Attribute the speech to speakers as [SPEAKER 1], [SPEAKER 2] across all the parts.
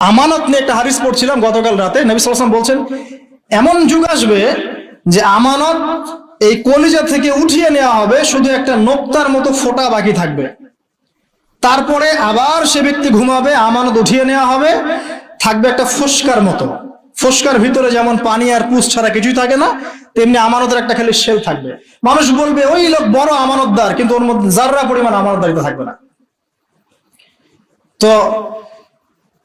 [SPEAKER 1] আমানত নিয়ে একটা হাদিস পড়ছিলাম গতকাল রাতে। নবী সাল্লাল্লাহু আলাইহি ওয়াসাল্লাম বলছেন, এমন যুগ আসবে যে আমানত এই কলিজা থেকে উঠিয়ে নেওয়া হবে, শুধু একটা নোক্তার মতো ফোঁটা বাকি থাকবে। তারপরে আবার সে ব্যক্তি ঘুমাবে, আমানত উঠিয়ে নেওয়া হবে, থাকবে একটা ফোস্কার মতো। ফোস্কার ভিতরে যেমন পানি আর পুষ ছাড়া কিছুই থাকে না, তেমনি আমানতের একটা খালি শেল থাকবে। মানুষ বলবে ওই লোক বড় আমানতদার, কিন্তু ওর মধ্যে জাররা পরিমাণ আমানতদারিতা থাকবে না। তো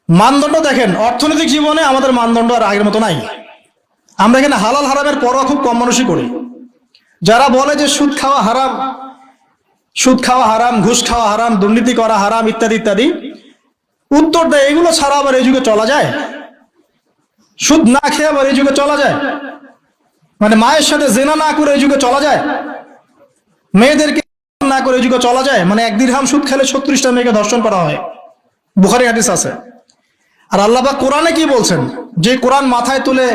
[SPEAKER 1] মানদণ্ড দেখেন, অর্থনৈতিক জীবনে আমাদের মানদণ্ড আর আগের মতো নাই। আমরা এখানে হালাল হারামের পরোয়া খুব কম মানুষই করি। যারা বলে যে সুদ খাওয়া হারাম, সুদ খাওয়া হারাম, ঘুষ খাওয়া হারাম, দুর্নীতি করা হারাম, ইত্যাদি ইত্যাদি, উত্তর দেয় এগুলো ছাড়া আবার এই যুগে চলা যায়? সুদ না খেয়ে আবার এই যুগে চলা যায়? মানে মায়ের সাথে জেনা না করে এই যুগে চলা যায়? মেয়েদেরকে না করে এই যুগে চলা যায়? মানে 1 দিরহাম সুদ খেলে 36টা মেয়েকে ধর্ষণ করা হয়, বুখারী হাদিস আছে। আর আল্লাহ পাক কোরআনে কি বলছেন? যে কোরআন মাথায় তুলে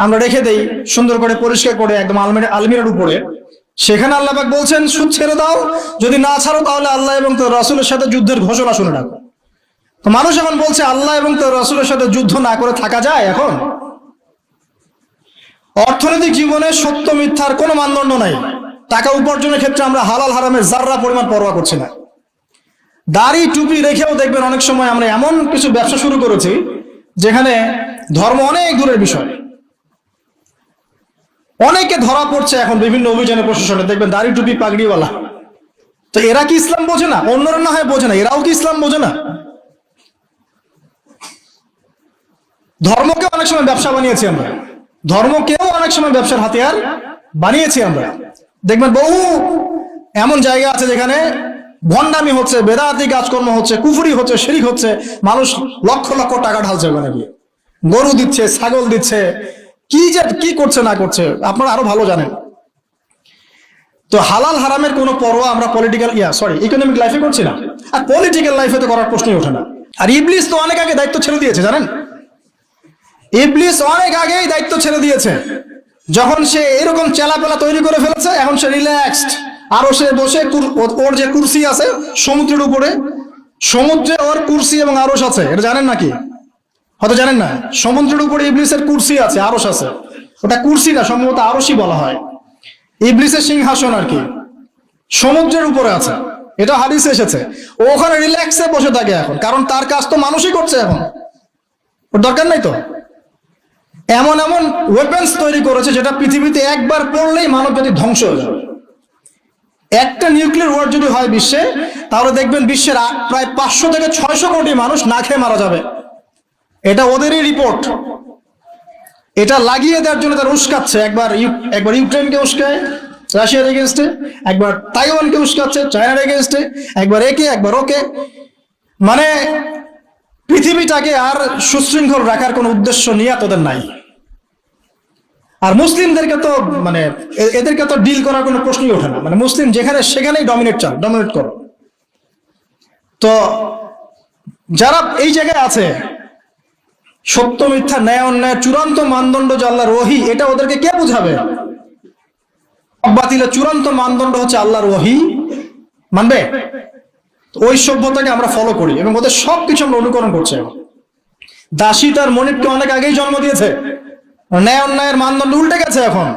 [SPEAKER 1] আমরা রেখে দেই সুন্দর করে পরিষ্কার করে একদম আলমিরার উপরে, সেখানে আল্লাহ পাক বলছেন সুদ ছেড়ে দাও, যদি না ছাড়ো তাহলে আল্লাহ এবং তার রাসূলের সাথে যুদ্ধের ঘোষণা শুনে রাখো। তো মানুষ এখন বলছে আল্লাহ এবং তার রাসূলের সাথে যুদ্ধ না করে থাকা যায়? এখন অর্থনৈতিক জীবনে সত্য মিথ্যার কোনো মানদণ্ড নাই। টাকা উপার্জনের ক্ষেত্রে আমরা হালাল হারামের জাররা পরিমাণ পরোয়া করছি না। দাড়ি টুপি রেখেও দেখবেন অনেক সময় আমরা এমন কিছু ব্যবসা শুরু করেছি যেখানে ধর্ম অনেক দূরের বিষয়। অনেকে ধরা পড়ছে এখন বিভিন্ন অভিযানে, প্রশাসনে দেখবেন দাড়ি টুপি পাগড়িওয়ালা। তো এরা কি ইসলাম বোঝে না? অন্যরা না হয় বোঝে না, এরাও কি ইসলাম বোঝে না? ধর্মকে অনেক সময় ব্যবসা বানিয়েছি আমরা, ধর্মকেও অনেক সময় ব্যবসার হাতিয়ার বানিয়েছি আমরা। দেখবেন বহু এমন জায়গা আছে যেখানে ভণ্ডামি হচ্ছে, বেদাতি কাজকর্ম হচ্ছে, কুফরি হচ্ছে, শিরক হচ্ছে, মানুষ লক্ষ লক্ষ টাকা ঢালছে ওখানে গিয়ে, গরু দিচ্ছে, ছাগল দিচ্ছে, কি যে কি করছে না করছে আপনারা আরো ভালো জানেন। তো হালাল হারামের কোনো পরোয়া আমরা ইকোনমিক লাইফে করছি না, আর পলিটিক্যাল লাইফে তো করার প্রশ্নই ওঠে না। আর ইবলিস তো অনেক আগে দায়িত্ব ছেড়ে দিয়েছে, জানেন? ইবলিস অনেক আগেই দায়িত্ব ছেড়ে দিয়েছে। যখন সে এরকম চেলাপেলা তৈরি করে ফেলেছে, এখন সে রিল্যাক্সড। আরো সে বসে ওর যে কুরসি আছে সমুদ্রের উপরে, সমুদ্রে ওর কুরসি এবং আরশ আছে, এটা জানেন নাকি? হয়তো জানেন না। সমুদ্রের উপরে ইবলিসের কুরসি আছে, আরশ আছে। ওটা কুরসি না, সম্ভবত আরশই বলা হয়। ইবলিসের সিংহাসন আর কি সমুদ্রের উপরে আছে, এটা হাদিসে এসেছে। ও ওখানে রিল্যাক্সে বসে থাকে এখন, কারণ তার কাজ তো মানুষই করছে এখন, ওর দরকার নাই। তো এমন এমন ওয়েপেন্স তৈরি করেছে যেটা পৃথিবীতে একবার পড়লেই মানব জাতি ধ্বংস হয়ে যাবে। একটা নিউক্লিয়ার ওয়ার যদি হয় বিশ্বে, তাহলে দেখবেন বিশ্বের প্রায় 500 থেকে 600 কোটি মানুষ না খেয়ে মারা যাবে। এটা ওদেরই রিপোর্ট। এটা লাগিয়ে দেওয়ার জন্য তারা উস্কাচ্ছে। একবার ইউক্রেনকে উস্কায় রাশিয়ার এগেনস্টে, একবার তাইওয়ানকে উস্কাচ্ছে চায়নার এগেনস্টে, একবার একে একবার ওকে। মানে পৃথিবীটাকে আর সুশৃঙ্খল রাখার কোনো উদ্দেশ্য নিয়ে তোদের নাই। আর মুসলিমদেরকে তো মানে এদেরকে তো ডিল করার কোনো প্রশ্নই ওঠে না। মানে মুসলিম যেখানে সেখানেই ডমিনেট করো। তো যারা এই জায়গায় আছে, সত্য মিথ্যা, ন্যায় অন্যায়ের চূড়ান্ত মানদণ্ড যে আল্লাহর ওহী, এটা ওদেরকে কে বুঝাবে? বাতিলের চূড়ান্ত মানদণ্ড হচ্ছে আল্লাহর ওহী, মানবে? ওই সভ্যতাকে আমরা ফলো করি এবং ওদের সবকিছু আমরা অনুকরণ করছি। দাসী তার মনিবকে অনেক আগেই জন্ম দিয়েছে। ন্যায় অন্যায়ের মানদণ্ড উল্টে গেছে এখন।